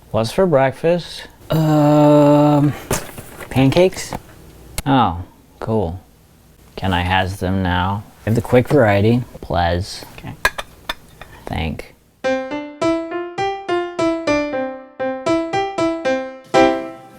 What's for breakfast? Pancakes? Oh, cool. Can I has them now? I have the quick variety, please. Okay. Thank.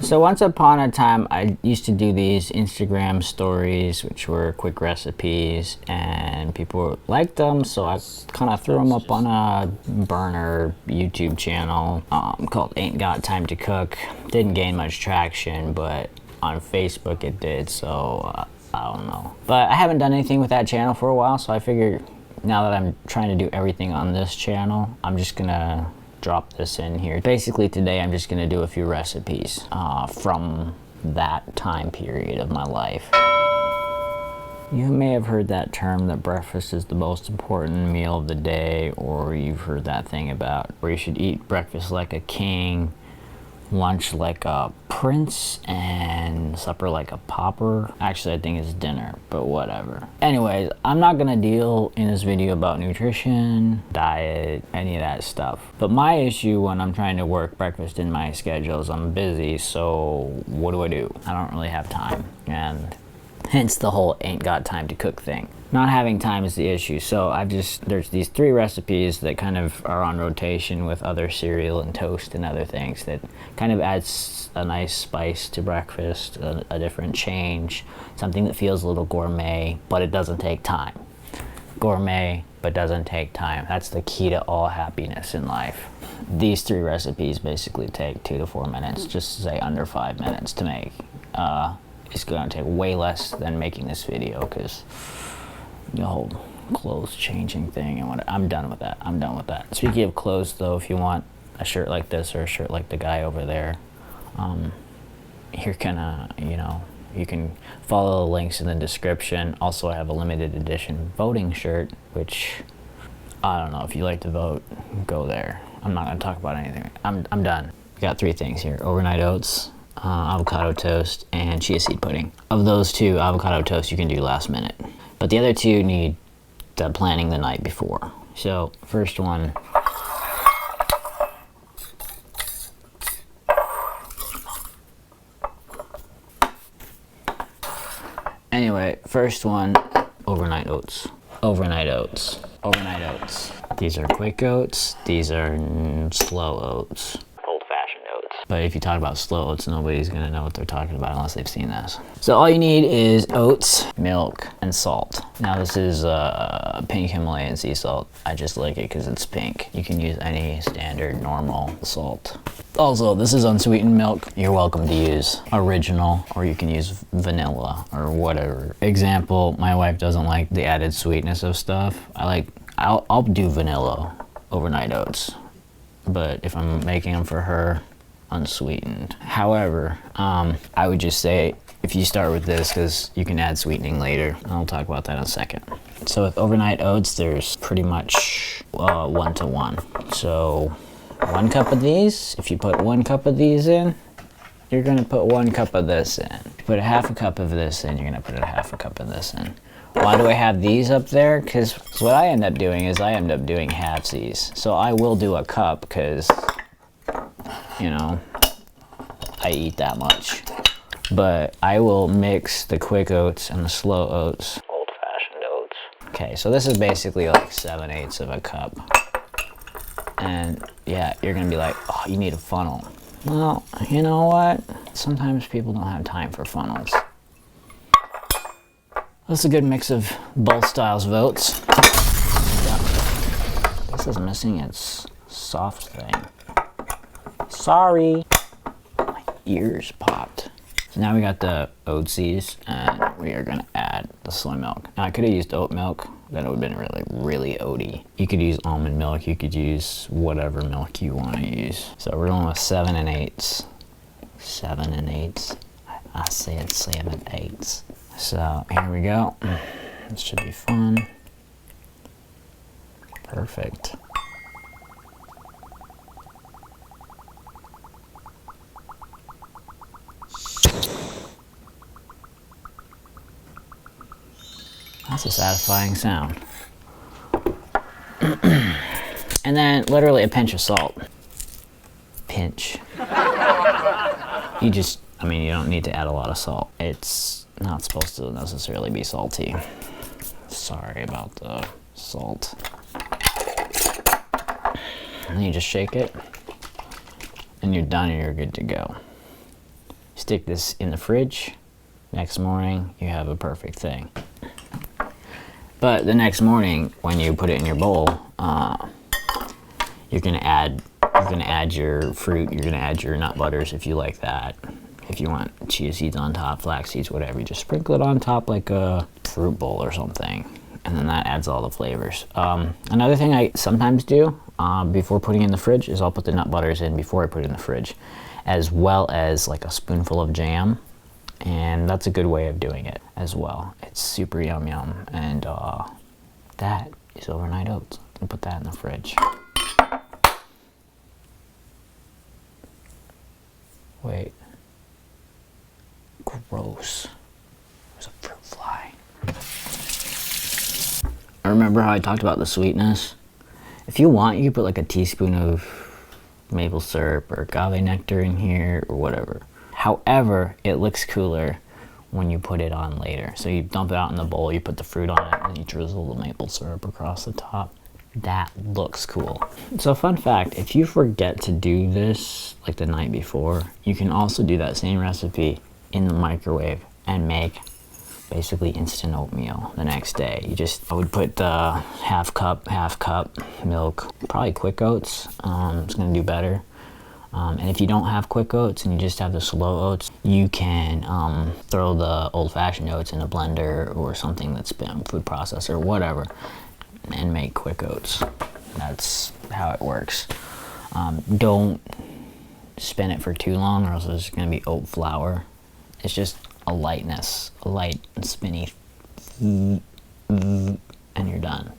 So once upon a time, I used to do these Instagram stories, which were quick recipes, and people liked them, so I kind of threw them up on a burner YouTube channel called Ain't Got Time to Cook. Didn't gain much traction, but on Facebook it did, so I don't know. But I haven't done anything with that channel for a while, so I figured now that I'm trying to do everything on this channel, I'm just gonna drop this in here. Basically today I'm just gonna do a few recipes from that time period of my life. You may have heard that term that breakfast is the most important meal of the day, or you've heard that thing about where you should eat breakfast like a king, lunch like a prince, and supper like a pauper. Actually, I think it's dinner, but whatever. Anyways, I'm not gonna deal in this video about nutrition, diet, any of that stuff. But my issue when I'm trying to work breakfast in my schedule is I'm busy, so what do? I don't really have time, and hence the whole ain't got time to cook thing. Not having time is the issue, so there's these 3 recipes that kind of are on rotation with other cereal and toast and other things that kind of adds a nice spice to breakfast, a different change, something that feels a little gourmet, but it doesn't take time. Gourmet, but doesn't take time. That's the key to all happiness in life. These 3 recipes basically take 2 to 4 minutes, just to say under 5 minutes to make. It's gonna take way less than making this video, because the whole clothes changing thing and I'm done with that. I'm done with that. Speaking of clothes though, if you want a shirt like this or a shirt like the guy over there, you're gonna, you can follow the links in the description. Also, I have a limited edition voting shirt, which I don't know, if you like to vote, go there. I'm not gonna talk about anything. I'm done. We got 3 things here: overnight oats, avocado toast, and chia seed pudding. Of those 2, avocado toast you can do last minute, but the other 2 need planning the night before. So first one, overnight oats. Overnight oats. These are quick oats. These are slow oats. Old-fashioned oats. But if you talk about slow oats, nobody's gonna know what they're talking about unless they've seen this. So all you need is oats, milk, and salt. Now this is pink Himalayan sea salt. I just like it because it's pink. You can use any standard normal salt. Also, this is unsweetened milk. You're welcome to use original, or you can use vanilla or whatever. Example, my wife doesn't like the added sweetness of stuff. I'll do vanilla overnight oats, but if I'm making them for her, unsweetened. However, I would just say if you start with this, because you can add sweetening later. I'll talk about that in a second. So with overnight oats, there's pretty much 1-to-1. So 1 cup of these, if you put 1 cup of these in, you're gonna put 1 cup of this in. If you put a half a cup of this in, you're gonna put a half a cup of this in. Why do I have these up there? Because what I end up doing is I end up doing halvesies. So I will do a cup because, I eat that much. But I will mix the quick oats and the slow oats. Old-fashioned oats. Okay, so this is basically like 7/8 of a cup. And yeah, you're gonna be like, oh, you need a funnel. Well, you know what? Sometimes people don't have time for funnels. That's a good mix of both styles of oats. This is missing its soft thing. Sorry. My ears popped. So now we got the oatsies, and we are gonna add the soy milk. Now I could have used oat milk, then it would have been really, really oaty. You could use almond milk, you could use whatever milk you want to use. So we're going with 7/8. 7/8. I said 7/8. So here we go. This should be fun. Perfect. That's a satisfying sound. And then literally a pinch of salt. Pinch. fridge. You just, I mean, you don't need to add a lot of salt. It's not supposed to necessarily be salty. Sorry about the salt. And then you just shake it, and you're done and you're good to go. Stick this in the fridge. Next morning, you have a perfect thing. But the next morning, when you put it in your bowl, you're gonna add your fruit. You're gonna add your nut butters if you like that. If you want chia seeds on top, flax seeds, whatever, you just sprinkle it on top like a fruit bowl or something, and then that adds all the flavors. Another thing I sometimes do before putting it in the fridge is I'll put the nut butters in before I put it in the fridge, as well as like a spoonful of jam, and that's a good way of doing it as well. It's super yum, and that is overnight oats. I'll put that in the fridge. Wait. Gross. There's a fruit fly. I remember how I talked about the sweetness. If you want, you can put like a teaspoon of maple syrup or agave nectar in here or whatever. However, it looks cooler when you put it on later. So you dump it out in the bowl, you put the fruit on it, and you drizzle the maple syrup across the top. That looks cool. So fun fact, if you forget to do this like the night before, you can also do that same recipe in the microwave and make basically instant oatmeal the next day. I would put the half cup milk, probably quick oats. It's gonna do better. And if you don't have quick oats and you just have the slow oats, you can throw the old-fashioned oats in a blender or something that's been food processor or whatever, and make quick oats. That's how it works. Don't spin it for too long or else it's gonna be oat flour. It's just a lightness, a light and spinny, and you're done.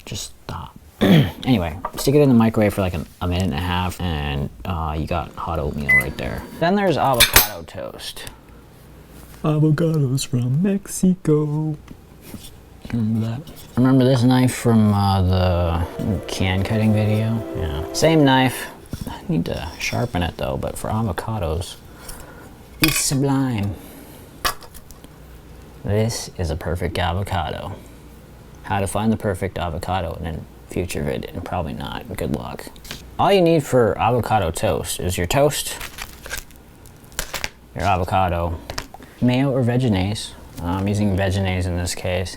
Just stop. Anyway, stick it in the microwave for like a minute and a half, and you got hot oatmeal right there. Then there's avocado toast. Avocados from Mexico. Remember that? Remember this knife from the can cutting video? Yeah. Same knife. I need to sharpen it though, but for avocados, it's sublime. This is a perfect avocado. How to find the perfect avocado in a future vid, and probably not. Good luck. All you need for avocado toast is your toast, your avocado, mayo or veggies. I'm using veggies in this case.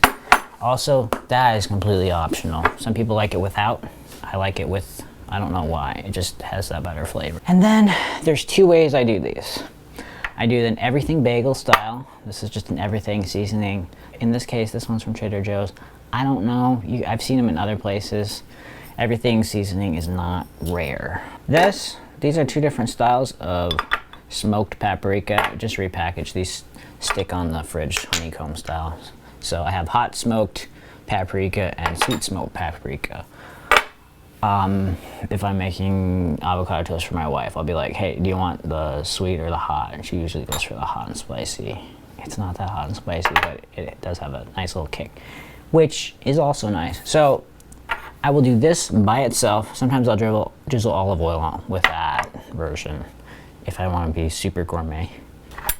Also, that is completely optional. Some people like it without. I like it with, I don't know why. It just has that better flavor. And then there's two ways I do these. I do an everything bagel style. This is just an everything seasoning. In this case, this one's from Trader Joe's. I don't know, I've seen them in other places. Everything seasoning is not rare. These are two different styles of smoked paprika. Just repackaged. These stick on the fridge, honeycomb style. So I have hot smoked paprika and sweet smoked paprika. If I'm making avocado toast for my wife, I'll be like, hey, do you want the sweet or the hot? And she usually goes for the hot and spicy. It's not that hot and spicy, but it does have a nice little kick, which is also nice. So I will do this by itself. Sometimes I'll drizzle olive oil on with that version if I want to be super gourmet.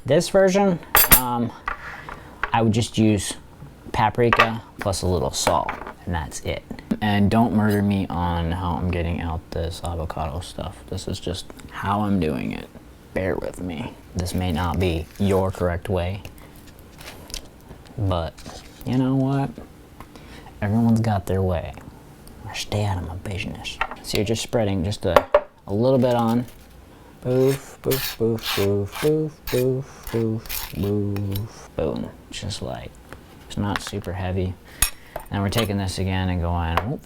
This version, I would just use paprika plus a little salt, and that's it. And don't murder me on how I'm getting out this avocado stuff. This is just how I'm doing it. Bear with me. This may not be your correct way, but you know what? Everyone's got their way. Stay out of my business. So you're just spreading just a little bit on. Boof, boof, boof, boof, boof, boof, boof, boof, boom. Just like, it's not super heavy. And we're taking this again and going, whoop.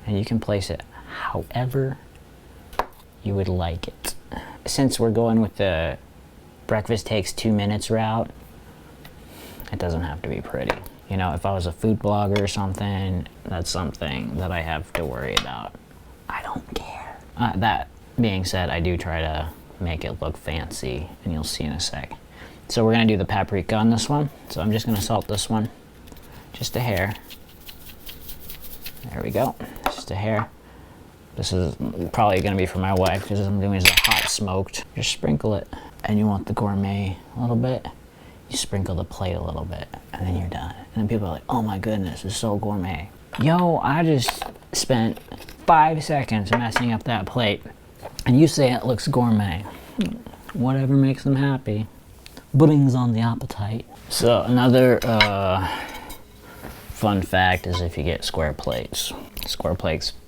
And you can place it however you would like it. Since we're going with the breakfast takes 2 minutes route, it doesn't have to be pretty. You know, if I was a food blogger or something, that's something that I have to worry about. I don't care. That being said, I do try to make it look fancy, and you'll see in a sec. So we're gonna do the paprika on this one. So I'm just gonna salt this one, just a hair. There we go, just a hair. This is probably gonna be for my wife because I'm doing is a hot smoked. Just sprinkle it. And you want the gourmet a little bit, you sprinkle the plate a little bit, and then you're done. And then people are like, oh my goodness, it's so gourmet. Yo, I just spent 5 seconds messing up that plate, and you say it looks gourmet. Whatever makes them happy. Brings on the appetite. So another fun fact is if you get square plates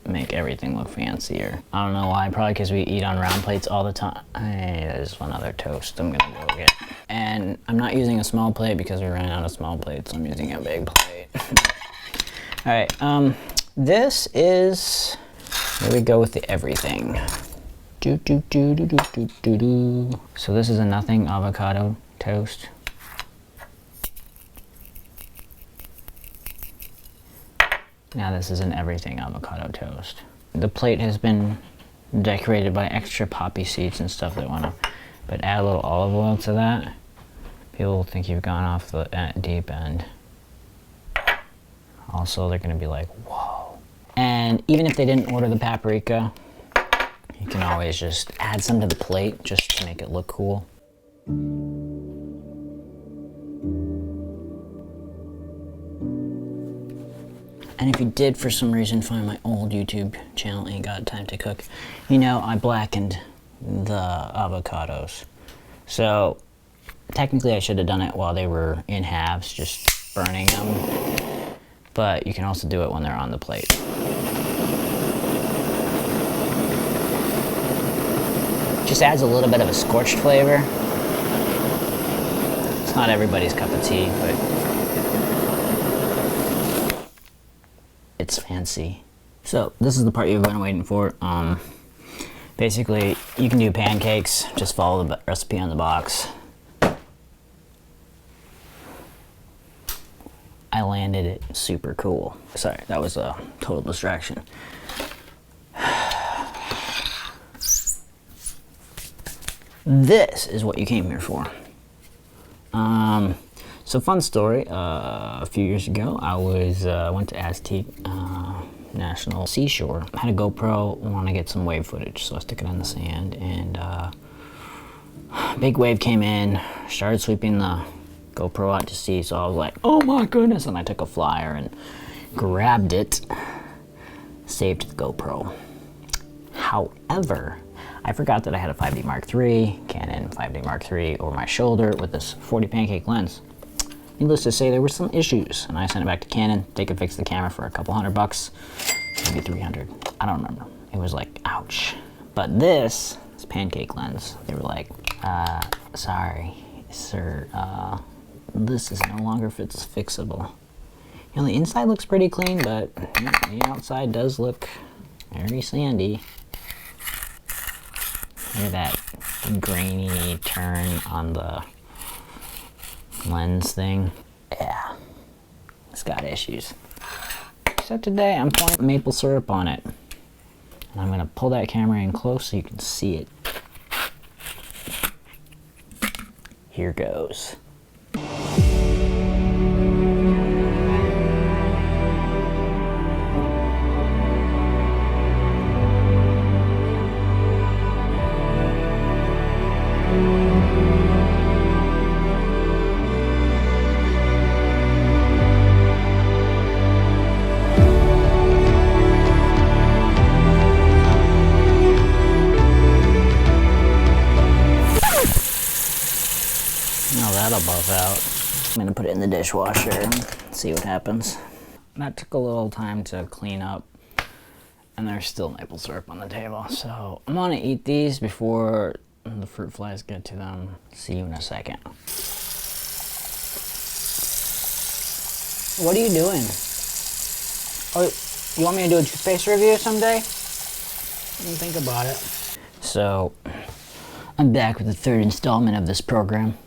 make everything look fancier. I don't know why, probably because we eat on round plates all the time. Hey, there's one other toast I'm gonna go get. And I'm not using a small plate because we ran out of small plates, so I'm using a big plate. All right, this is, here we go with the everything. So this is a nothing avocado toast. Now this is an everything avocado toast. The plate has been decorated by extra poppy seeds and stuff that wanna, but add a little olive oil to that. People think you've gone off the deep end. Also, they're gonna be like, whoa. And even if they didn't order the paprika, you can always just add some to the plate just to make it look cool. And if you did for some reason find my old YouTube channel, Ain't Got Time to Cook, you know I blackened the avocados. So technically I should have done it while they were in halves, just burning them. But you can also do it when they're on the plate. Just adds a little bit of a scorched flavor. It's not everybody's cup of tea, but it's fancy. So this is the part you've been waiting for. Basically, you can do pancakes. Just follow the recipe on the box. I landed it super cool. Sorry, that was a total distraction. This is what you came here for. So fun story, a few years ago, I went to Aztec National Seashore. I had a GoPro, want to get some wave footage, so I stick it in the sand, and big wave came in, started sweeping the GoPro out to sea, so I was like, oh my goodness, and I took a flyer and grabbed it, saved the GoPro. However, I forgot that I had a 5D Mark III, Canon 5D Mark III over my shoulder with this 40 pancake lens. Needless to say, there were some issues, and I sent it back to Canon. They could fix the camera for a couple $100, maybe 300. I don't remember. It was like, ouch. But this pancake lens, they were like, sorry, sir, this is no longer fixable. You know, the inside looks pretty clean, but the outside does look very sandy. Look at that grainy turn on the lens thing. Yeah, it's got issues. So today I'm pouring maple syrup on it. And I'm gonna pull that camera in close so you can see it. Here goes. That'll buff out. I'm gonna put it in the dishwasher and see what happens. That took a little time to clean up, and there's still maple syrup on the table. So I'm gonna eat these before the fruit flies get to them. See you in a second. What are you doing? Oh, you want me to do a toothpaste review someday? Think about it. So I'm back with the third installment of this program.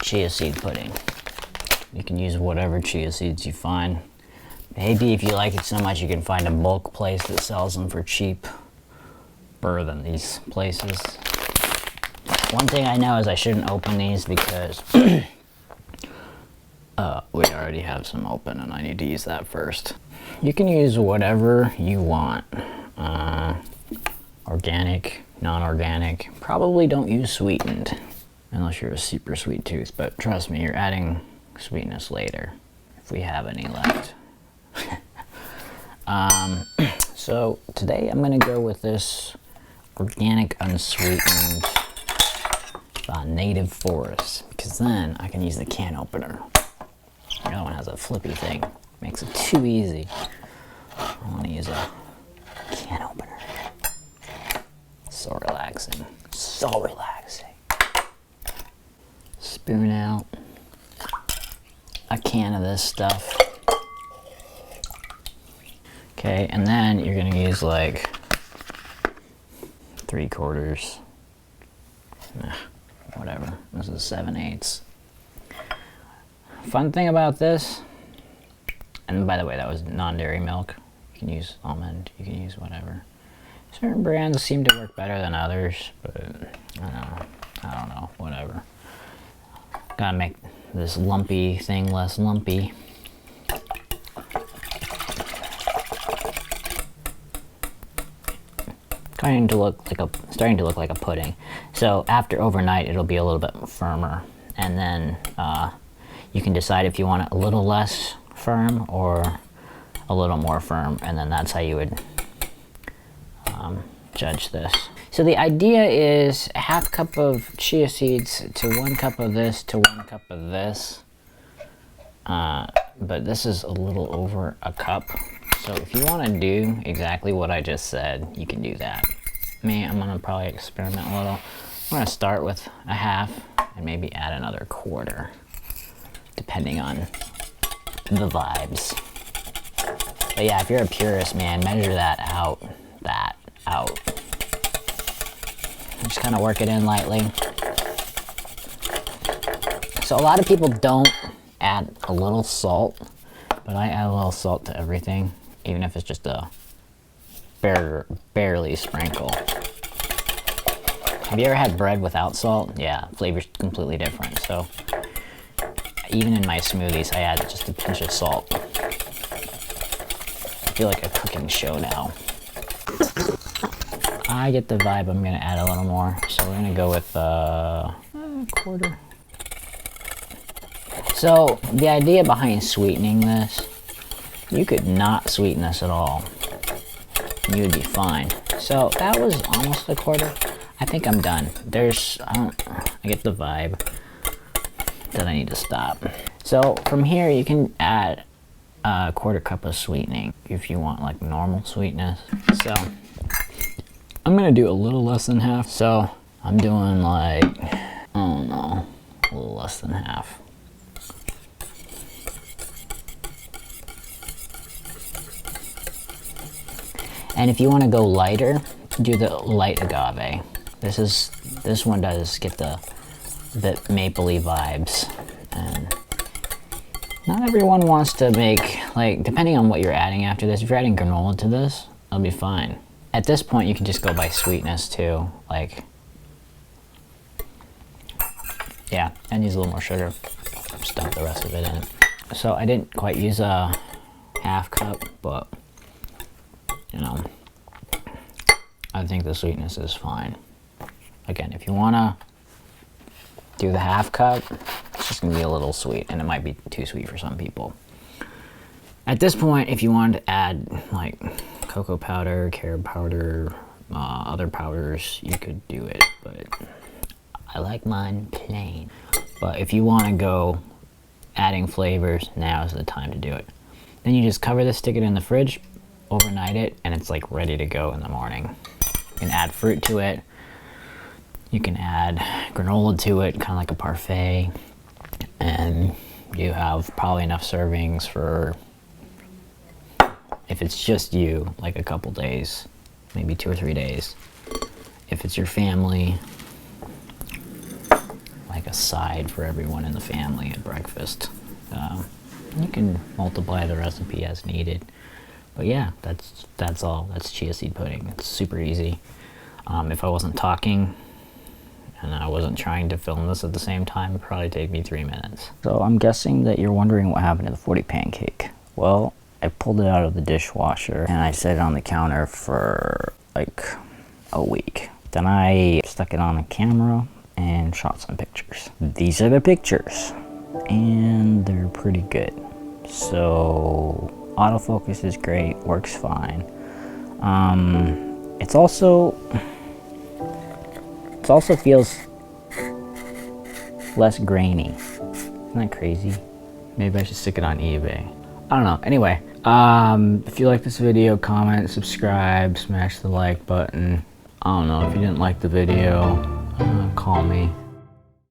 Chia seed pudding. You can use whatever chia seeds you find. Maybe if you like it so much, you can find a bulk place that sells them for cheaper than these places. One thing I know is I shouldn't open these because we already have some open and I need to use that first. You can use whatever you want. Organic, non-organic. Probably don't use sweetened unless you're a super sweet tooth, but trust me, you're adding sweetness later if we have any left. So today I'm gonna go with this organic unsweetened native forest, because then I can use the can opener. The other one has a flippy thing, makes it too easy. I want to use a can opener. So relaxing, so relaxing. Spoon out a can of this stuff. Okay, and then you're gonna use like 3/4. Whatever, this is 7/8. Fun thing about this, and by the way, that was non-dairy milk. You can use almond, you can use whatever. Certain brands seem to work better than others, but I don't know, whatever. Gotta make this lumpy thing less lumpy. Starting to look like a pudding. So after overnight, it'll be a little bit firmer, and then you can decide if you want it a little less firm or a little more firm, and then that's how you would judge this. So the idea is a 1/2 cup of chia seeds to 1 cup of this to 1 cup of this, but this is a little over a cup. So if you want to do exactly what I just said, you can do that. Me, I'm gonna probably experiment a little. I'm gonna start with a 1/2 and maybe add another 1/4, depending on the vibes. But yeah, if you're a purist, man, measure that out. Just kind of work it in lightly. So a lot of people don't add a little salt, but I add a little salt to everything, even if it's just a barely sprinkle. Have you ever had bread without salt? Yeah, flavor's completely different. So even in my smoothies, I add just a pinch of salt. I feel like a cooking show now. I get the vibe I'm gonna add a little more, so we're gonna go with a 1/4. So the idea behind sweetening this, you could not sweeten this at all. You would be fine. So that was almost a 1/4. I think I'm done. I get the vibe that I need to stop. So from here you can add a 1/4 cup of sweetening if you want like normal sweetness. So I'm gonna do a little less than 1/2. So I'm doing like, I don't know, a little less than 1/2. And if you want to go lighter, do the light agave. This one does get the mapley vibes, and not everyone wants to make, like, depending on what you're adding after this. If you're adding granola to this, it'll be fine. At this point, you can just go by sweetness too, like, yeah, and use a little more sugar. Just dump the rest of it in. So I didn't quite use a 1/2 cup, but you know, I think the sweetness is fine. Again, if you wanna do the 1/2 cup, it's just gonna be a little sweet, and it might be too sweet for some people. At this point, if you wanted to add like cocoa powder, carob powder, other powders, you could do it, but I like mine plain. But if you wanna go adding flavors, now is the time to do it. Then you just cover this, stick it in the fridge, overnight it, and it's like ready to go in the morning. You can add fruit to it. You can add granola to it, kind of like a parfait, and you have probably enough servings for, if it's just you, like a couple days, maybe 2 or 3 days. If it's your family, like a side for everyone in the family at breakfast. You can multiply the recipe as needed. But yeah, that's all. That's chia seed pudding. It's super easy. If I wasn't talking and I wasn't trying to film this at the same time, it'd probably take me 3 minutes. So I'm guessing that you're wondering what happened to the 40 pancake. Well, I pulled it out of the dishwasher and I set it on the counter for like a week. Then I stuck it on a camera and shot some pictures. These are the pictures, and they're pretty good. So autofocus is great, works fine. It also feels less grainy. Isn't that crazy? Maybe I should stick it on eBay. I don't know. Anyway, if you like this video, comment, subscribe, smash the like button. I don't know, if you didn't like the video, call me.